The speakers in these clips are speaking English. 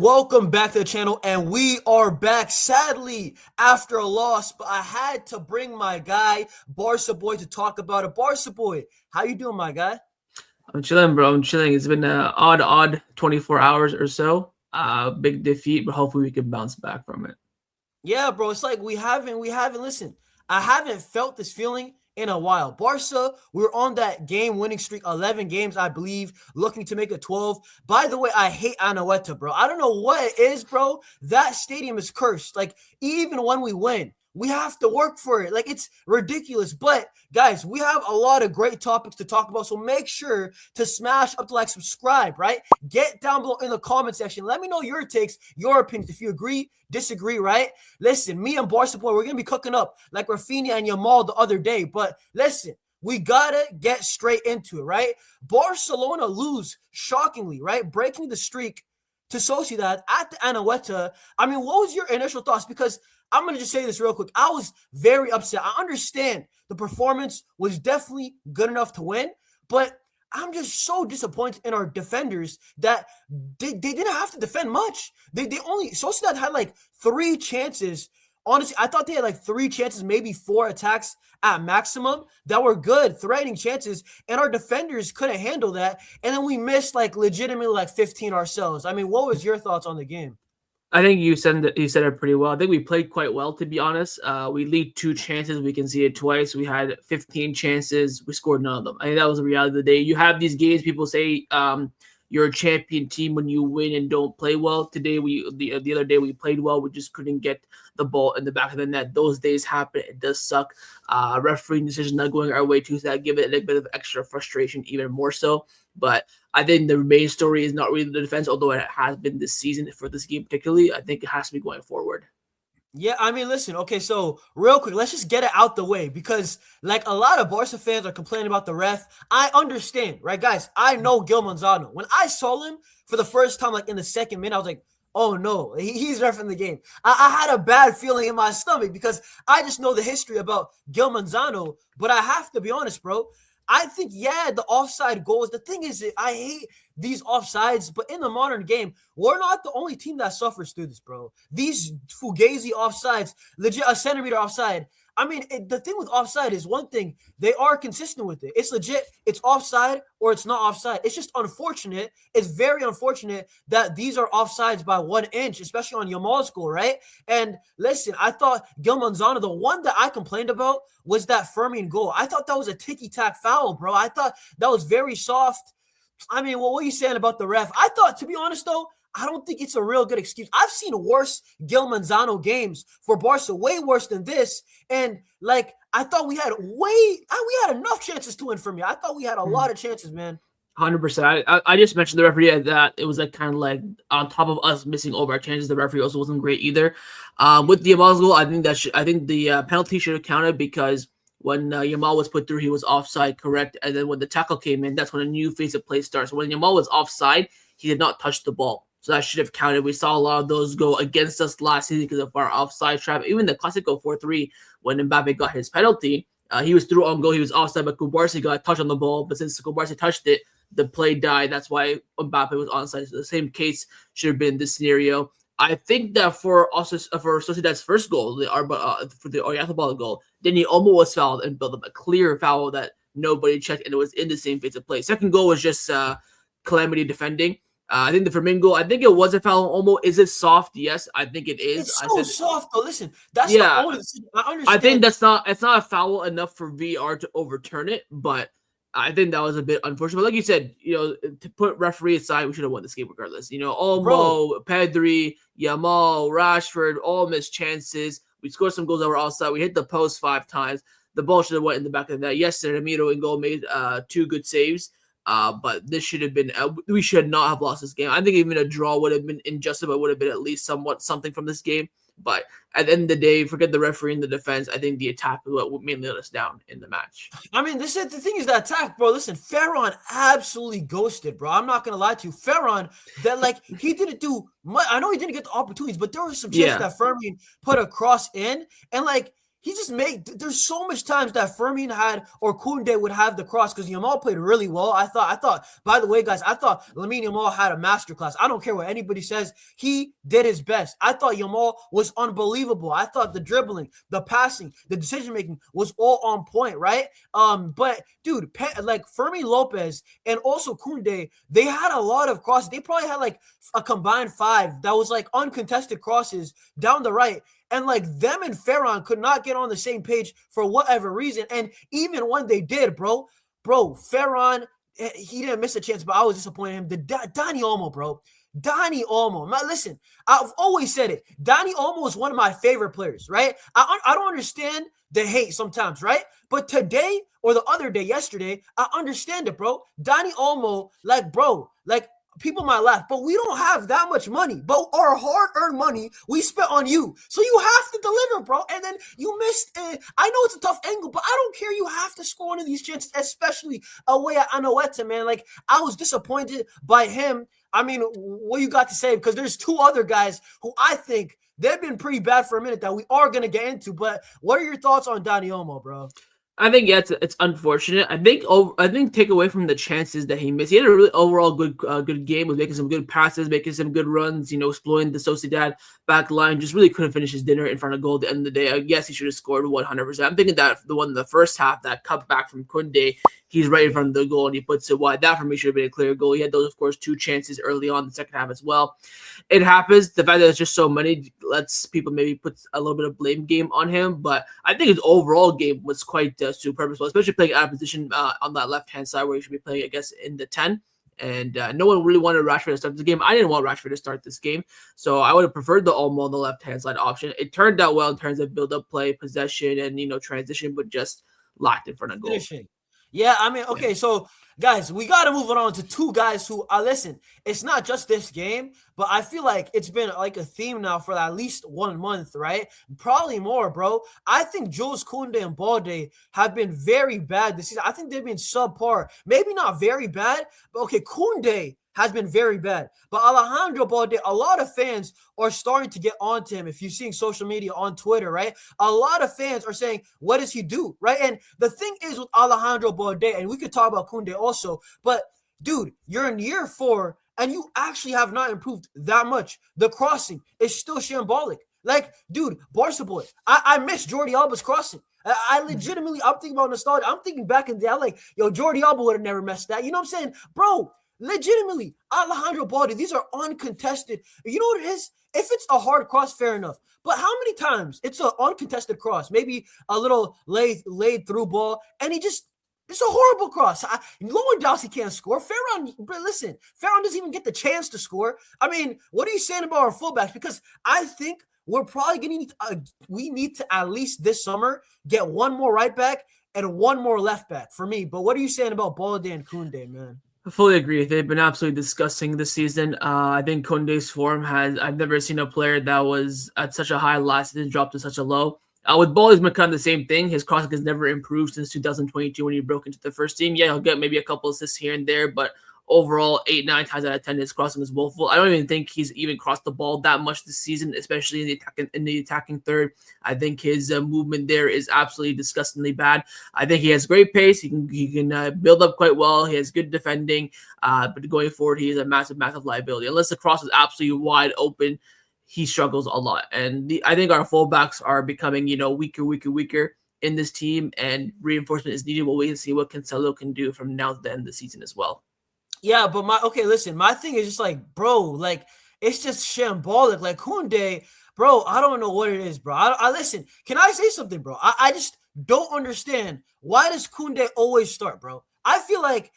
Welcome back to the channel, and we are back, sadly, after a loss, but I had to bring my guy, Barca Boy, to talk about it. Barca Boy, how you doing, my guy? I'm chilling, bro. I'm chilling. It's been an odd 24 hours or so. Big defeat, but hopefully we can bounce back from it. Yeah, bro, it's like listen, I haven't felt this feeling in a while. Barca, we're on that game-winning streak, 11 games, I believe, looking to make it 12. By the way, I hate Anoeta, bro. I don't know what it is, bro. That stadium is cursed. Like, even when we win, we have to work for it. Like, it's ridiculous. But, guys, we have a lot of great topics to talk about, so make sure to smash up to like, subscribe, right? Get down below in the comment section. Let me know your takes, your opinions, if you agree, disagree, right? Listen, me and Barca Boy, we're going to be cooking up like Raphinha and Yamal the other day. But listen, we got to get straight into it, right? Barcelona lose shockingly, right? Breaking the streak to Sociedad at the Anoeta. I mean, what was your initial thoughts? Because I'm going to just say this real quick. I was very upset. I understand the performance was definitely good enough to win, but I'm just so disappointed in our defenders that they didn't have to defend much. They only Sociedad had like 3 chances. Honestly, I thought they had like 3 chances, maybe 4 attacks at maximum that were good, threatening chances, and our defenders couldn't handle that. And then we missed like legitimately like 15 ourselves. I mean, what was your thoughts on the game? I think you said it pretty well. I think we played quite well, to be honest. We lead 2 chances. We conceded twice. We had 15 chances. We scored none of them. I think that was the reality of the day. You have these games. People say you're a champion team when you win and don't play well. Today, the other day we played well. We just couldn't get the ball in the back of the net. Those days happen. It does suck. Refereeing decisions not going our way too, so that give it a bit of extra frustration, even more so. But I think the main story is not really the defense, although it has been this season for this game particularly. I think it has to be going forward. Yeah, I mean, listen, okay, so real quick, let's just get it out the way because, like, a lot of Barca fans are complaining about the ref. I understand, right, guys? I know Gil Manzano. When I saw him for the first time, like, in the second minute, I was like, oh, no, he's refing the game. I had a bad feeling in my stomach because I just know the history about Gil Manzano, but I have to be honest, bro. I think, yeah, the offside goals. The thing is, I hate these offsides, but in the modern game, we're not the only team that suffers through this, bro. These Fugazi offsides, legit a centimeter offside. I mean, the thing with offside is one thing, they are consistent with it. It's legit, it's offside or it's not offside. It's just unfortunate. It's very unfortunate that these are offsides by 1 inch, especially on Yamal's goal, right? And listen, I thought Gil Manzano, the one that I complained about was that Fermin goal. I thought that was a ticky-tack foul, bro. I thought that was very soft. I mean, well, what are you saying about the ref? I thought, to be honest, though, I don't think it's a real good excuse. I've seen worse Gil Manzano games for Barca, way worse than this. And, like, I thought we had enough chances to win from you. I thought we had a lot of chances, man. 100%. I just mentioned the referee that it was like kind of like on top of us missing over our chances. The referee also wasn't great either. With the Yamal's goal, I think the penalty should have counted because when Yamal was put through, he was offside, correct? And then when the tackle came in, that's when a new phase of play starts. When Yamal was offside, he did not touch the ball. So that should have counted. We saw a lot of those go against us last season because of our offside trap. Even the Classico 4-3, when Mbappe got his penalty, he was through on goal. He was offside, but Kubarsi got a touch on the ball. But since Kubarsi touched it, the play died. That's why Mbappe was onside. So the same case should have been this scenario. I think that for Sociedad's first goal, for the Oyarzabal goal, Dani Olmo was fouled and built up a clear foul that nobody checked, and it was in the same phase of play. Second goal was just calamity defending. I think the Firmino goal, I think it was a foul on Olmo. Is it soft? Yes, I think it is. It's so soft, though. Listen, that's the only thing. I understand. I think it's not a foul enough for VR to overturn it, but I think that was a bit unfortunate. But like you said, to put referee aside, we should have won this game regardless. Olmo, Pedri, Yamal, Rashford, all missed chances. We scored some goals that were outside. We hit the post 5 times. The ball should have went in the back of the net. Yes, Ramiro and goal made 2 good saves. But this should have been, we should not have lost this game. I think even a draw would have been injustice, but would have been at least somewhat something from this game. But at the end of the day, forget the referee and the defense. I think the attack is what mainly let us down in the match. I mean, the thing is that attack, bro. Listen, Ferran absolutely ghosted, bro. I'm not gonna lie to you, Ferran. That like he didn't do much. I know he didn't get the opportunities, but there were some chances that Fermin put a cross in, and like he just made. There's so much times that Fermin had or Koundé would have the cross because Yamal played really well. I thought. By the way, guys, I thought Lamine Yamal had a masterclass. I don't care what anybody says. He did his best. I thought Yamal was unbelievable. I thought the dribbling, the passing, the decision making was all on point, right? But dude, like Fermin Lopez and also Koundé, they had a lot of crosses. They probably had like a combined 5 that was like uncontested crosses down the right. And like them and Ferran could not get on the same page for whatever reason. And even when they did, bro, Ferran, he didn't miss a chance, but I was disappointed in him. Dani Olmo, bro. Dani Olmo. Now, listen, I've always said it. Dani Olmo is one of my favorite players, right? I don't understand the hate sometimes, right? But today or the other day, yesterday, I understand it, bro. Dani Olmo, like, bro, like, people might laugh, but we don't have that much money. But our hard-earned money we spent on you. So you have to deliver, bro. And then you missed it. I know it's a tough angle, but I don't care. You have to score one of these chances, especially away at Anoeta, man. Like, I was disappointed by him. I mean, what you got to say? Because there's 2 other guys who I think they've been pretty bad for a minute that we are going to get into. But what are your thoughts on Dani Olmo, bro? I think it's unfortunate. I think take away from the chances that he missed. He had a really overall good game, was making some good passes, making some good runs. Exploiting the Sociedad back line. Just really couldn't finish his dinner in front of goal at the end of the day. I guess he should have scored 100%. I'm thinking that the one in the first half, that cut back from Koundé, he's right in front of the goal and he puts it wide. That for me should have been a clear goal. He had those, of course, 2 chances early on in the second half as well. It happens. The fact that it's just so many lets people maybe put a little bit of blame game on him. But I think his overall game was quite superb as well, especially playing out of position on that left-hand side where he should be playing, I guess, in the 10. And no one really wanted Rashford to start this game. I didn't want Rashford to start this game. So I would have preferred the Olmo on the left-hand side option. It turned out well in terms of build-up play, possession, and, transition, but just locked in front of goal. Finishing. Yeah, I mean, okay, so guys, we got to move on to 2 guys who, listen, it's not just this game, but I feel like it's been like a theme now for at least 1 month, right? Probably more, bro. I think Jules Koundé and Balde have been very bad this season. I think they've been subpar. Maybe not very bad, but okay, Koundé has been very bad. But Alejandro Balde, a lot of fans are starting to get onto him. If you're seeing social media on Twitter, right? A lot of fans are saying, what does he do, right? And the thing is with Alejandro Balde, and we could talk about Koundé also, but dude, you're in year 4, and you actually have not improved that much. The crossing is still shambolic. Like, dude, Barca boy, I miss Jordi Alba's crossing. I'm thinking about nostalgia. I'm thinking back in the day, I'm like, yo, Jordi Alba would have never messed that. You know what I'm saying? Bro, legitimately, Alejandro Balde, these are uncontested. You know what it is? If it's a hard cross, fair enough. But how many times it's an uncontested cross, maybe a little laid through ball, and it's a horrible cross. Lewandowski can't score. Ferran doesn't even get the chance to score. I mean, what are you saying about our fullbacks? Because I think we're probably going to we need to at least this summer get 1 more right back and 1 more left back for me. But what are you saying about Balde and Koundé, man? I fully agree. They've been absolutely disgusting this season. I think Koundé's form I've never seen a player that was at such a high last season drop to such a low. With Balde's been kind of the same thing. His crossing has never improved since 2022 when he broke into the first team. Yeah, he'll get maybe a couple assists here and there, but overall, 8-9 times out of 10, his crossing is woeful. I don't even think he's even crossed the ball that much this season, especially in the attacking third. I think his movement there is absolutely disgustingly bad. I think he has great pace. He can build up quite well. He has good defending, but going forward, he is a massive liability. Unless the cross is absolutely wide open, he struggles a lot. And I think our fullbacks are becoming, weaker in this team, and reinforcement is needed. We'll wait and see what Cancelo can do from now to the end of the season as well. Yeah, but my thing is just like, bro, like, it's just shambolic. Like, Koundé, bro, I don't know what it is, bro. I listen, can I say something, bro? I just don't understand. Why does Koundé always start, bro? I feel like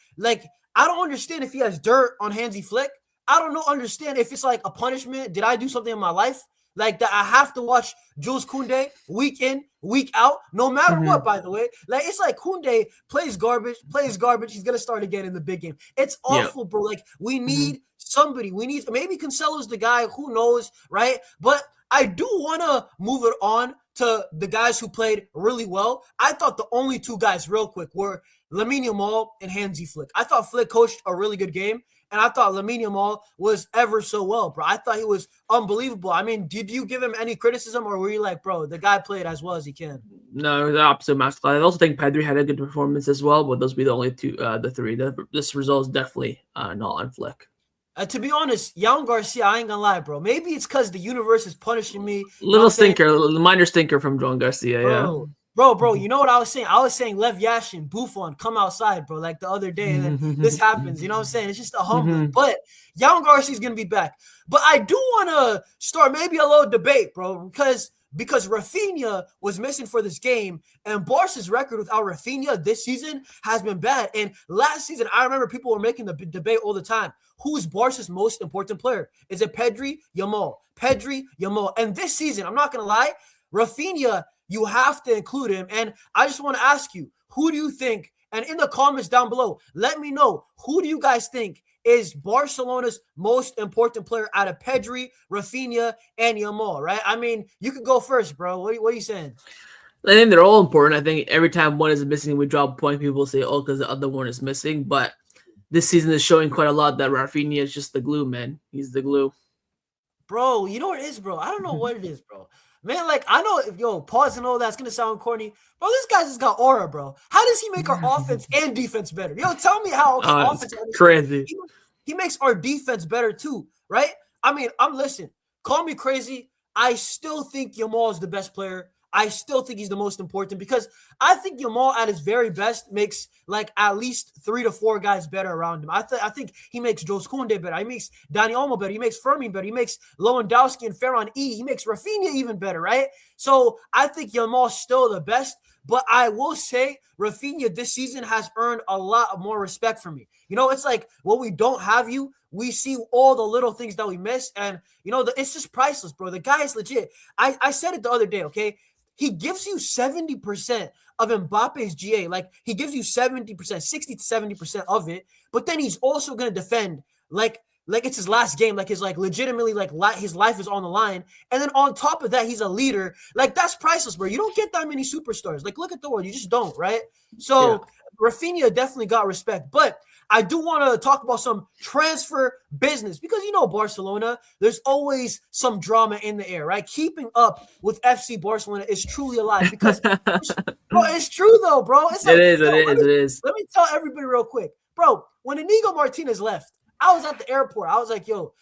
I don't understand if he has dirt on Hansi Flick. I don't understand if it's like a punishment. Did I do something in my life? Like that I have to watch Jules Koundé week in, week out, no matter what, by the way. Like, it's like Koundé plays garbage. He's going to start again in the big game. It's awful, bro. Like, we need somebody. Maybe Cancelo's the guy. Who knows, right? But I do want to move it on to the guys who played really well. I thought the only 2 guys, real quick, were Lamine Yamal and Hansi Flick. I thought Flick coached a really good game. and I thought Lamine Yamal was ever so well, bro. I thought he was unbelievable. I mean, did you give him any criticism, or were you like, bro, the guy played as well as he can? No, the opposite masterclass. I also think Pedri had a good performance as well, but those would be the only the three. This result is definitely not on Flick. To be honest, Young Garcia, I ain't gonna lie, bro. Maybe it's because the universe is punishing me. Little stinker, minor stinker from John Garcia, bro, yeah. Bro, you know what I was saying? I was saying Lev Yashin, Buffon, come outside, bro, like the other day. And then this happens, you know what I'm saying? It's just a humbling. But Young Garcia's going to be back. But I do want to start maybe a little debate, bro, because Raphinha was missing for this game, and Barca's record without Raphinha this season has been bad. And last season, I remember people were making the debate all the time. Who's Barca's most important player? Is it Pedri? Yamal. Pedri, Yamal. And this season, I'm not going to lie, Raphinha, you have to include him. And I just want to ask you, who do you think, and in the comments down below, let me know, who do you guys think is Barcelona's most important player out of Pedri, Raphinha, and Yamal, right? I mean, you could go first, bro. What are you saying? I think they're all important. I think every time one is missing, we drop a point. People say, oh, because the other one is missing. But this season is showing quite a lot that Raphinha is just the glue, man. He's the glue. Bro, you know what it is, bro? I don't know what it is, bro. Man, like, I know if, pause and all that's going to sound corny. Bro, this guy just got aura, bro. How does he make our offense and defense better? Tell me how offense crazy. He makes our defense better too, right? I mean, listen, call me crazy. I still think Yamal is the best player. I still think he's the most important because I think Yamal at his very best makes like at least 3 to 4 guys better around him. I think he makes Koundé better. He makes Dani Olmo better. He makes Fermin better. He makes Lewandowski and Ferran E. He makes Raphinha even better, right? So I think Yamal's still the best. But I will say Raphinha this season has earned a lot more respect from me. It's like when we don't have you, we see all the little things that we miss. And, it's just priceless, bro. The guy is legit. I said it the other day, okay? He gives you 70% of Mbappe's GA. Like, he gives you 70%, 60 to 70% of it. But then he's also going to defend like it's his last game, like legitimately, his life is on the line. And then on top of that, he's a leader. Like, that's priceless, bro. You don't get that many superstars. Like, look at the world. You just don't, right? So Raphinha definitely got respect. But I do want to talk about some transfer business because, Barcelona, there's always some drama in the air, right? Keeping up with FC Barcelona is truly alive because, bro, it's true, though, bro. It is. Let me tell everybody real quick. Bro, when Inigo Martinez left, I was at the airport. I was like, yo,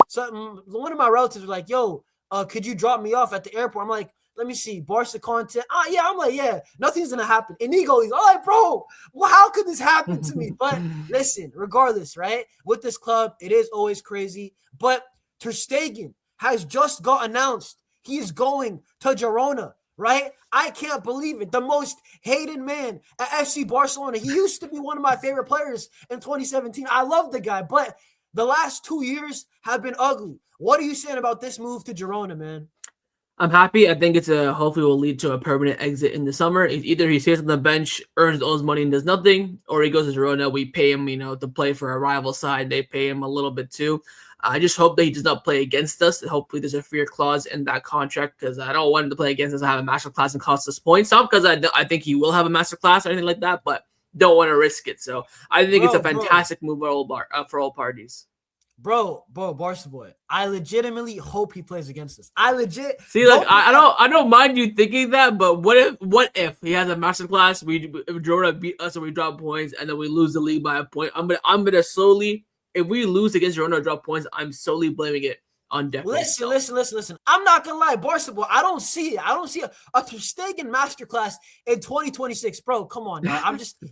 one of my relatives was like, yo, could you drop me off at the airport? I'm like, let me see, Barca content. Yeah, I'm like, yeah, nothing's going to happen. Inigo, he's all like, bro, well, how could this happen to me? But listen, regardless, right? With this club, it is always crazy. But Ter Stegen has just got announced he is going to Girona, right? I can't believe it. The most hated man at FC Barcelona. He used to be one of my favorite players in 2017. I love the guy, but the last 2 years have been ugly. What are you saying about this move to Girona, man? I'm happy. I think hopefully will lead to a permanent exit in the summer. Either he stays on the bench, earns all his money and does nothing, or he goes to Girona. We pay him, to play for a rival side. They pay him a little bit too. I just hope that he does not play against us. Hopefully there's a fair clause in that contract because I don't want him to play against us and have a master class and cost us points. Not because I think he will have a master class or anything like that, but don't want to risk it. So I think it's a fantastic move for all parties. Bro, Barca boy, I legitimately hope he plays against us. I don't mind you thinking that, but what if he has a masterclass? If Girona beat us and we drop points, and then we lose the league by a point. I'm gonna solely, if we lose against Girona or drop points, I'm solely blaming it on Deco. Listen. I'm not gonna lie, Barca boy, I don't see it. I don't see a Ter Stegen masterclass in 2026, bro. Come on, now.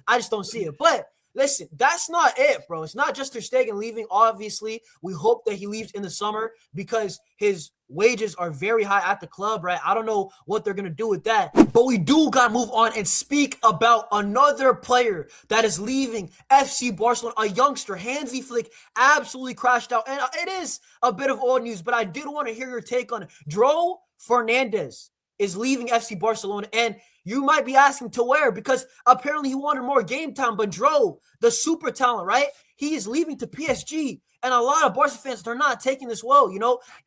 I just don't see it, but. Listen, that's not it, bro. It's not just Ter Stegen leaving. Obviously, we hope that he leaves in the summer because his wages are very high at the club, right? I don't know what they're going to do with that. But we do got to move on and speak about another player that is leaving FC Barcelona, a youngster. Hansi Flick absolutely crashed out. And it is a bit of old news, but I did want to hear your take on it. Dro Fernández is leaving FC Barcelona, and you might be asking to where because apparently he wanted more game time. But Dro, the super talent, right? He is leaving to PSG, and a lot of Barca fans are not taking this well.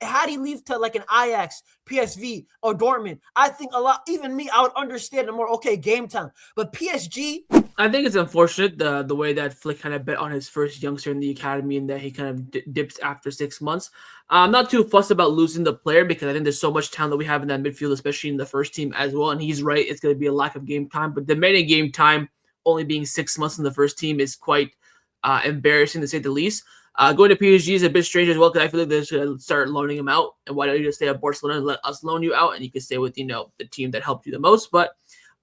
Had he leave to like an Ajax, PSV, or Dortmund, I think a lot, even me, I would understand it more. Okay, game time, but PSG, I think it's unfortunate the way that Flick kind of bet on his first youngster in the academy and that he kind of dips after 6 months. I'm not too fussed about losing the player because I think there's so much talent that we have in that midfield, especially in the first team as well. And he's right; it's going to be a lack of game time. But demanding game time, only being 6 months in the first team, is quite embarrassing to say the least. Going to PSG is a bit strange as well because I feel like they're just going to start loaning him out. And why don't you just stay at Barcelona and let us loan you out, and you can stay with the team that helped you the most, but.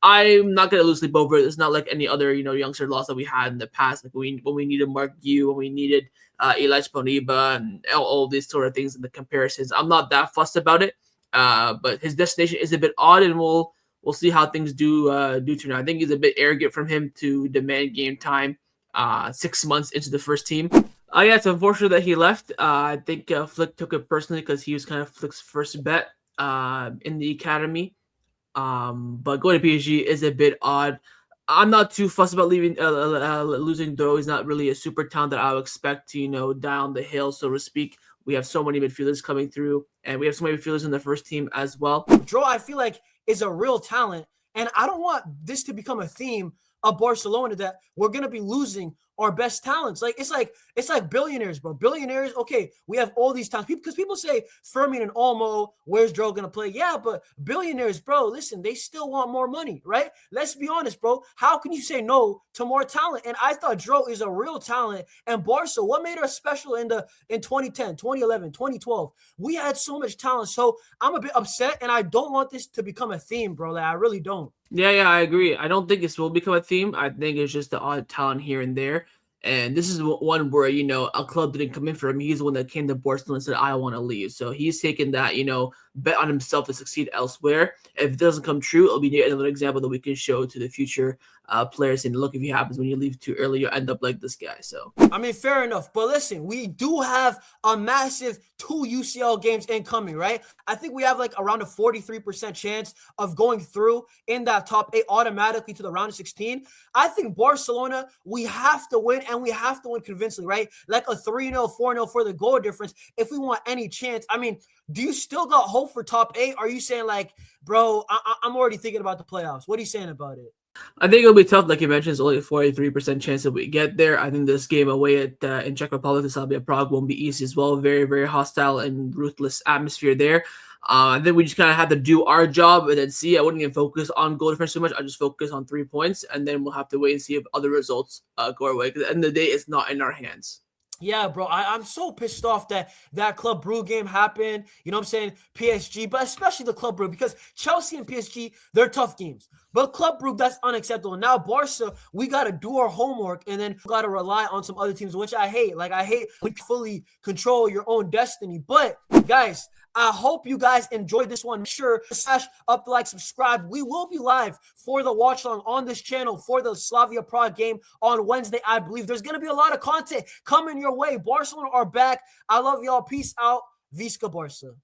I'm not gonna lose sleep over it. It's not like any other youngster loss that we had in the past. Like when we needed Mark Yu, when we needed Elias Poniba, and all these sort of things in the comparisons. I'm not that fussed about it. But his destination is a bit odd, and we'll see how things do turn out. I think it's a bit arrogant from him to demand game time 6 months into the first team. Yeah, it's unfortunate that he left. I think Flick took it personally because he was kind of Flick's first bet in the academy. But going to PSG is a bit odd. I'm not too fussed about losing Dro. He's not really a super talent that I would expect to, down the hill, so to speak. We have so many midfielders coming through, and we have so many midfielders in the first team as well. Dro, I feel like, is a real talent, and I don't want this to become a theme of Barcelona that we're gonna be losing our best talents. Like it's like billionaires, bro. Billionaires, okay, we have all these talents. Because people say Fermin and Olmo, where's Dro gonna play? Yeah, but billionaires, bro, listen, they still want more money, right? Let's be honest, bro. How can you say no to more talent? And I thought Dro is a real talent. And Barca, what made us special in 2010, 2011, 2012? We had so much talent. So I'm a bit upset, and I don't want this to become a theme, bro. Like I really don't. Yeah, I agree. I don't think this will become a theme. I think it's just the odd talent here and there. And this is one where, a club didn't come in for him. He's the one that came to Barcelona and said, I want to leave. So he's taken that, bet on himself to succeed elsewhere. If it doesn't come true, it'll be another example that we can show to the future players. And look, if it happens when you leave too early, you'll end up like this guy. So, I mean, fair enough. But listen, we do have a massive 2 UCL games incoming, right? I think we have like around a 43% chance of going through in that top 8 automatically to the round of 16. I think Barcelona, we have to win, and we have to win convincingly, right? Like a 3-0, 4-0 for the goal difference if we want any chance. I mean, do you still got hope for top 8? Are you saying like, bro, I'm already thinking about the playoffs? What are you saying about it? I think it'll be tough. Like you mentioned, it's only a 43% chance that we get there. I think this game away at in Czech Republic, the Slavia Prague, won't be easy as well. Very, very hostile and ruthless atmosphere there. I think we just kind of have to do our job and then see. I wouldn't even focus on goal difference too much. I just focus on 3 points, and then we'll have to wait and see if other results go our way. Because at the end of the day, it's not in our hands. Yeah, bro, I'm so pissed off that Club Brugge game happened. You know what I'm saying? PSG, but especially the Club Brugge, because Chelsea and PSG, they're tough games. But Club Brugge, that's unacceptable. Now, Barca, we got to do our homework, and then we got to rely on some other teams, which I hate. Like, I hate when you fully control your own destiny. But, guys, I hope you guys enjoyed this one. Make sure to smash up the like, subscribe. We will be live for the watch along on this channel for the Slavia Prague game on Wednesday. I believe there's going to be a lot of content coming your way. Barcelona are back. I love y'all. Peace out. Visca Barca.